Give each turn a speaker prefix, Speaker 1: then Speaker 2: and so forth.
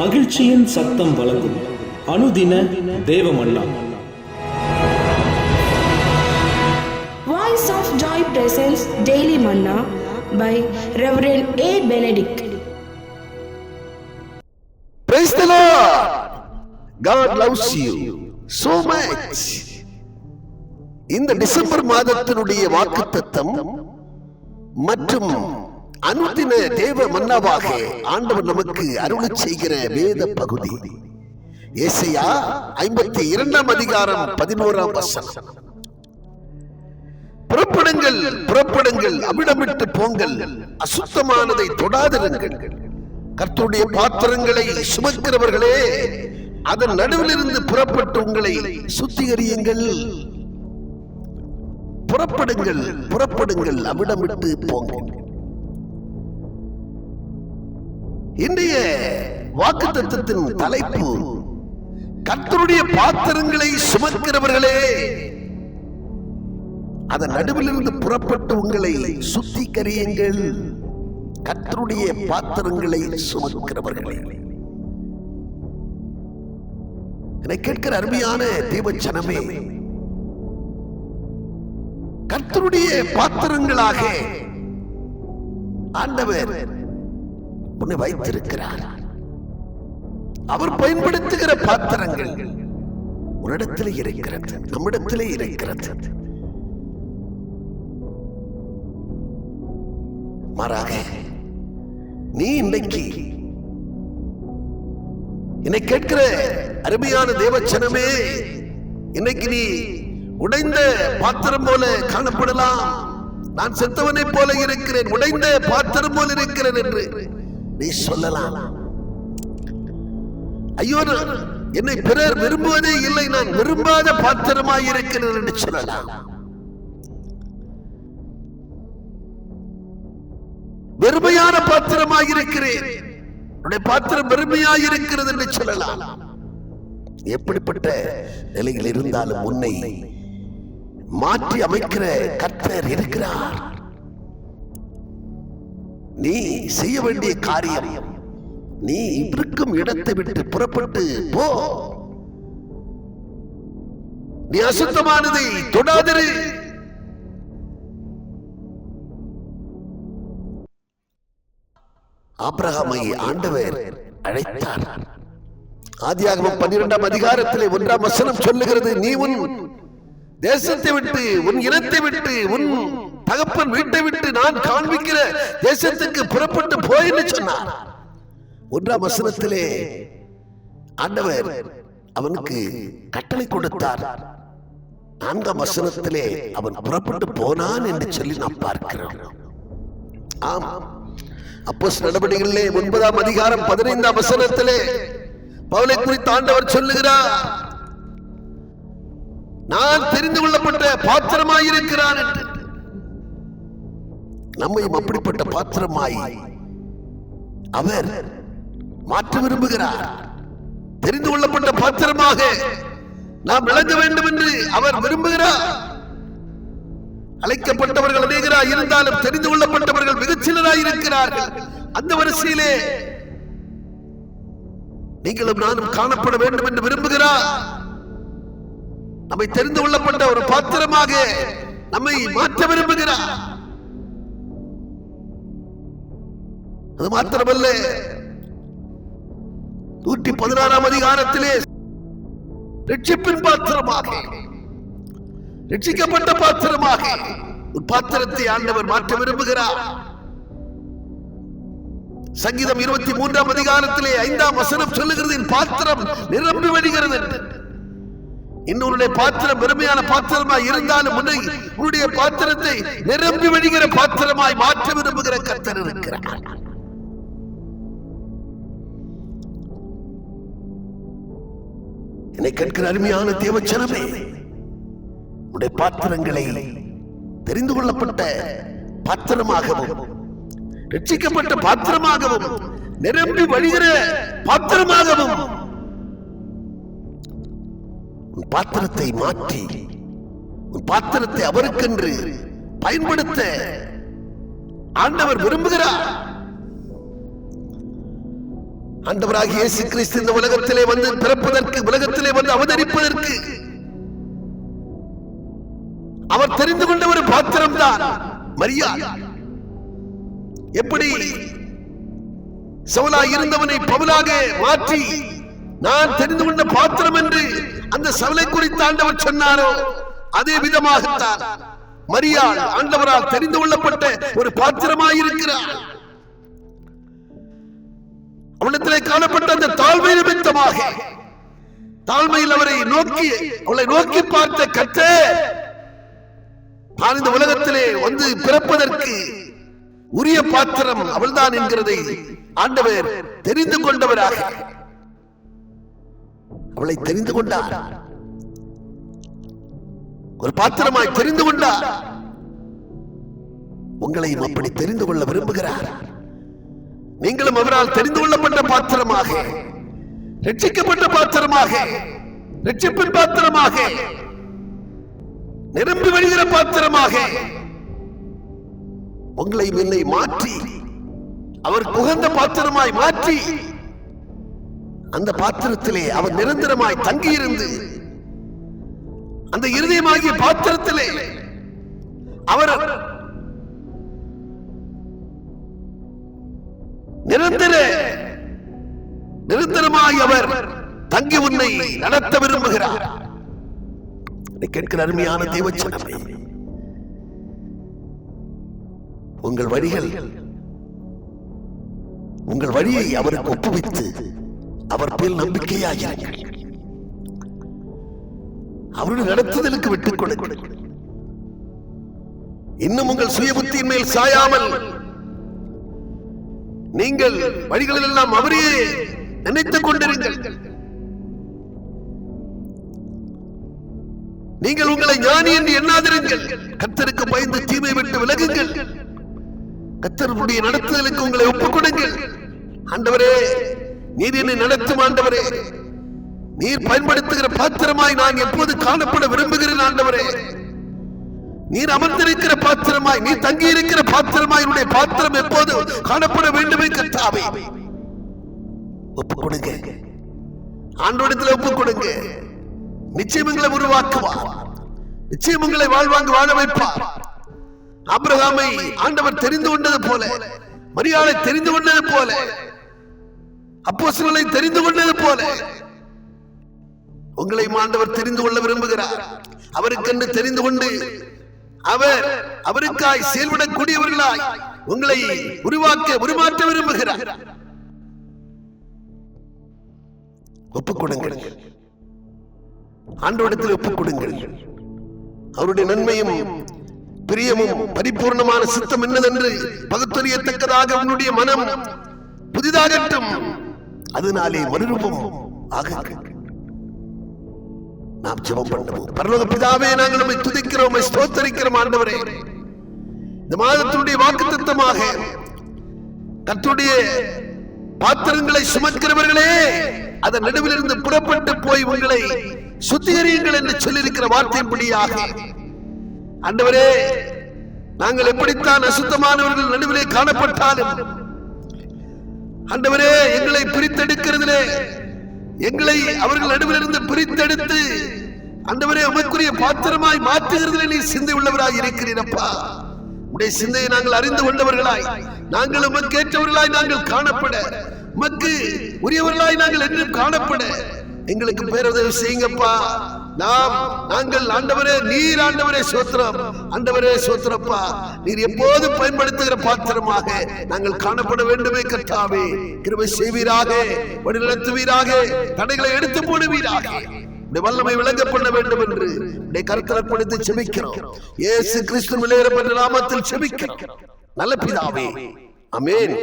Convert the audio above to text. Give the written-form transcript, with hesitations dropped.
Speaker 1: மகிழ்ச்சியின் சத்தம் வழங்கும் அனுதின தேவமன்னா.
Speaker 2: Voice of Joy presents Daily Manna by Reverend A. Benedict.
Speaker 3: Praise the Lord. God loves you so much. இந்த December மாதத்தினுடைய வாக்குத்தத்தம் மற்றும் அனுதின தேவ மன்னாவாக ஆண்டவர் நமக்கு அருளி செய்கிற வேத பகுதி ஏசாயா 52 அதிகாரம் 11 வசனம். புறப்படுங்கள், புறப்படுங்கள், அவிடமிட்டு போங்கள், அசுத்தமானதை தொடாதிருங்கள். கர்த்தருடைய பாத்திரங்களை சுமக்கிறவர்களே, அதன் நடுவில் இருந்து புறப்பட்டு உங்களை சுத்திகரியுங்கள். புறப்படுங்கள், புறப்படுங்கள், அவிடமிட்டு போங்கள். இன்றைய வாக்குத்தத்தத்தின் தலைப்பு, கர்த்தருடைய பாத்திரங்களை சுமக்கிறவர்களே, அதன் நடுவிலிருந்து புறப்பட்டு உங்களை சுத்திகரியுங்கள். கர்த்தருடைய பாத்திரங்களை சுமக்கிறவர்களே. என்னை கேட்கிற அருமையான தேவச்சனமே, கர்த்தருடைய பாத்திரங்களாக ஆண்டவர் உன்னை வைத்திருக்கிறார். அவர் பயன்படுத்துகிற பாத்திரங்கள் உன்னிடத்திலே இருக்கிறது, நம்மிடத்திலே இருக்கிறது. மாறாக நீ இன்னைக்கு என்னை கேட்கிற அருமையான தேவச்சனமே, இன்னைக்கு நீ உடைந்த பாத்திரம் போல காணப்படலாம். நான் செத்தவனை போல இருக்கிறேன், உடைந்த பாத்திரம் போல இருக்கிறேன் என்று நீ சொல்லலாம். ஐயோ, என்னை பிறர் விரும்புவதே இல்லை, நான் விரும்பாத பாத்திரமாய் இருக்கிறேன் என்று சொல்லலாம். வெறுமையான பாத்திரமாய் இருக்கிறேன், என்னுடைய பாத்திரம் வெறுமையாய் இருக்கிறது என்று சொல்லலாம். எப்படிப்பட்ட நிலையில் இருந்தாலும் உன்னை மாற்றி அமைக்கிற கர்த்தர் இருக்கிறார். நீ செய்ய வேண்டிய காரியம், நீ இருக்கும் இடத்தை விட்டு புறப்பட்டு போ. நீ அசுத்தமானதை தொடாதிரு. ஆபிரகாமை ஆண்டவர் அழைத்தார். ஆதியாகமம் 12 அதிகாரத்திலே 1 வசனம் சொல்லுகிறது, நீ உன் தேசத்தை விட்டு, உன் இனத்தை விட்டு, உன் தகப்பன் வீட்டை விட்டு நான் காண்பிக்கிற தேசத்துக்கு புறப்பட்டு போய் என்று சொன்னார். 1 வசனத்திலே ஆண்டவர் அவனுக்கு கட்டளை கொடுத்தார். 4 வசனத்திலே அவன் புறப்பட்டு போனான் என்று சொல்லி நாம் பார்க்கிறோம். ஆம், அப்போஸ்தலர் நடவடிக்கைகளிலே 9 அதிகாரம் 15 வசனத்திலே பவுலை குறித்து ஆண்டவர் சொல்லுகிறார், நான் தெரிந்து கொள்ளப்பட்ட பாத்திரமாயிருக்கிறான் என்று. நம்மையும் அப்படிப்பட்ட பாத்திரமாய் அவர் மாற்ற விரும்புகிறார். தெரிந்து கொள்ளப்பட்ட பாத்திரமாக நாம் விளங்க வேண்டும் என்று அவர் விரும்புகிறார். அழைக்கப்பட்டவர்கள் அநேகராய் இருந்தாலும் தெரிந்து கொள்ளப்பட்டவர்கள் மிகச்சிலராய் இருக்கிறார்கள். அந்த வரிசையிலே நீங்களும் நானும் காணப்பட வேண்டும் என்று விரும்புகிறார். நம்மை தெரிந்து கொள்ளப்பட்ட ஒரு பாத்திரமாக நம்மை மாற்ற விரும்புகிறார். அது மாத்திரமல்ல, 116 அதிகாரத்திலே ரட்சிப்பின் பாத்திரமாக, ரட்சிக்கப்பட்ட பாத்திரமாக ஒரு பாத்திரத்தை ஆண்டவர் மாற்ற விரும்புகிறார். சங்கீதம் 23 அதிகாரத்திலே 5 வசனம் சொல்லுகிறது, என் பாத்திரம் நிரம்பி வழிகிறது என்று. இன்னொருடைய பாத்திரம் வெறுமையான பாத்திரமாய் இருந்தாலும் உன்னுடைய பாத்திரத்தை நிரம்பி வழிகிற பாத்திரமாய் மாற்ற விரும்புகிற கர்த்தர் இருக்கிறார். என்னை கேட்கிற அருமையான தேவச்சனமே, உன்னுடைய பாத்திரங்களை தெரிந்து கொள்ளப்பட்ட பாத்திரமாகவும், ரட்சிக்கப்பட்ட பாத்திரமாகவும், நிரம்பி வழிகிற பாத்திரமாகவும் உன் பாத்திரத்தை மாற்றி, உன் பாத்திரத்தை அவருக்கென்று பயன்படுத்த ஆண்டவர் விரும்புகிறார். ஆண்டவராகிய இயேசு கிறிஸ்து இந்த உலகத்திலே வந்து பிறப்பதற்கு, உலகத்திலே வந்து அவதரிப்பதற்கு அவர் தெரிந்து கொண்ட ஒரு பாத்திரம் தான் மரியாள். எப்படி சவுலாய் இருந்தவனை பவுலாக மாற்றி நான் தெரிந்து கொண்ட பாத்திரம் என்று அந்த சவுலை குறித்து ஆண்டவர் சொன்னாரோ, அதே விதமாகத்தான் மரியாள் ஆண்டவரால் தெரிந்து கொள்ளப்பட்ட ஒரு பாத்திரமாயிருக்கிறார். அவளிடத்திலே காணப்பட்ட அந்த தாழ்மை நிமித்தமாக, தாழ்மையில் அவரை நோக்கி, அவளை நோக்கி பார்த்த கர்த்தர் நான் இந்த உலகத்திலே வந்து பிறப்பதற்கு உரிய பாத்திரம் அவள்தான் என்கிறதை ஆண்டவர் தெரிந்து கொண்டவராக அவளை தெரிந்து கொண்டார். ஒரு பாத்திரமாய் தெரிந்து கொண்டார். உங்களையும் அப்படி தெரிந்து கொள்ள விரும்புகிறார். நீங்களும் அவரால் தெரிந்து கொள்ளப்பட்ட பாத்திரமாக, ரட்சிக்கப்பட்ட பாத்திரமாக, ரட்சிப்பின் பாத்திரமாக, நிரம்பி வழிகிற பாத்திரமாக உங்களை என்னை மாற்றி, அவர் புகழ்ந்த பாத்திரமாய் மாற்றி, அந்த பாத்திரத்திலே அவர் நிரந்தரமாய் தங்கியிருந்து, அந்த இருதயமாகிய பாத்திரத்திலே அவர் நிரந்தரமாய் அவர் தங்கி உன்னை நடத்த விரும்புகிறார். கேட்கிற அருமையான தேவச்சனமே, உங்கள் வழியை அவருக்கு ஒப்புவித்து அவர் பேர் நம்பிக்கையாயிருங்கள். அவருடைய நடத்துதலுக்கு விட்டுக் கொடுங்கள். இன்னும் உங்கள் சுய புத்தியின் மேல் சாயாமல் நீங்கள் வழிகளில் எல்லாம் அவரையே நினைத்துக் கொண்டிருங்கள். நீங்கள் உங்களை ஞானி என்று எண்ணாதிருங்கள். கர்த்தருக்கு பயந்து தீமை விட்டு விலகுங்கள். கர்த்தருடைய நடத்துதலுக்கு உங்களை ஒப்புக் கொடுங்கள். ஆண்டவரே, நீர் என்னை நடத்தும் ஆண்டவரே, நீர் பயன்படுத்துகிற பாத்திரமாய் நான் எப்போது காணப்பட விரும்புகிறேன் ஆண்டவரே. நீர் அமர்ந்திருக்கிற பாத்திரமாய், நீ தங்கி இருக்கிற பாத்திரமாய் என்னுடைய பாத்திரம் எப்போது காணப்பட வேண்டுமே கர்த்தாவே. ஒப்புக் கொடுங்க, ஆண்டவரிடத்தில் ஒப்புக் கொடுங்க. நிச்சயம் உங்களை உருவாக்குவார். நிச்சயம் உங்களை வாழ்வாங்க வாழ வைப்பார். ஆபிரகாமை ஆண்டவர் தெரிந்து கொண்டது போல, மரியாளை தெரிந்து கொண்டது போல, அப்போஸ்தலரை தெரிந்து கொண்டது போல உங்களை ஆண்டவர் தெரிந்து கொள்ள விரும்புகிறார். அவருக்கென்று தெரிந்து கொண்டு அவருக்காய் செயல்படக்கூடியவர்களாய் உங்களை உருமாற்ற விரும்புகிறார். ஒப்புக் கொடுங்கள், ஆண்டவரிடத்தில் ஒப்புக் கொடுங்கள். அவருடைய நன்மையும் பிரியமும் பரிபூர்ணமான சித்தம் என்னதென்று பகுத்தறியத்தக்கதாக உன்னுடைய மனம் புதிதாகட்டும். அதனாலே மறுரூபம் ஆகுங்கள். நாம் ஜெபம் பண்ணுவோம். பரலோக பிதாவே, நாங்கள் நம்மை துதிக்கிறோம், ஸ்தோத்திரிக்கிறோம் ஆண்டவரே. இந்த மாதத்தினுடைய வாக்குத்தத்தமாக கர்த்தருடைய பாத்திரங்களை சுமக்கிறவர்களே, அதன் நடுவிலிருந்து புறப்பட்டு போய் உங்களை சுத்திகரியுங்கள் என்று சொல்லியிருக்கிற வார்த்தையின்படியாக ஆண்டவரே, நாங்கள் எப்படித்தான் அசுத்தமானவர்கள் நடுவிலே காணப்பட்டாலும் ஆண்டவரே, எங்களை பிரித்தெடுக்கிறதிலே, எங்களை அவர்கள் நடுவிலிருந்து பிரித்தெடுத்து ஆண்டவரே உமக்குரிய பாத்திரமாய் மாற்றுகிறதிலே நீ சிந்தை உள்ளவராய் இருக்கிறீரப்பா. உடைய சிந்தையை நாங்கள் அறிந்து கொண்டவர்களாய், நாங்கள் உமக்கேற்றவர்களாய் நாங்கள் காணப்பட, உமக்கு உரியவர்களாய் நாங்கள் என்றும் காணப்பட எங்களுக்கு பேருதவி செய்யுங்கப்பா. நாங்கள் ஆண்டவரே, நீர் ஆண்டவரே சோத்திரம், ஆண்டவரே சோத்திரப்பா. நீர் எப்போது பயன்படுத்துகிற பாத்திரமாக நாங்கள் காணப்பட வேண்டுமே கர்த்தாவே. கிருபை செய்வீராக, வழி நடத்துவீராக, தடைகளை எடுத்து போடுவீராக. வல்லமை விளங்க பண்ண வேண்டும் என்று கருத்தில் அர்ப்பணித்து செபிக்கிறோம். இயேசு கிறிஸ்து விலையேறப்பட்ட நாமத்தில் செபிக்கிறோம் நல்ல பிதாவே, ஆமென்.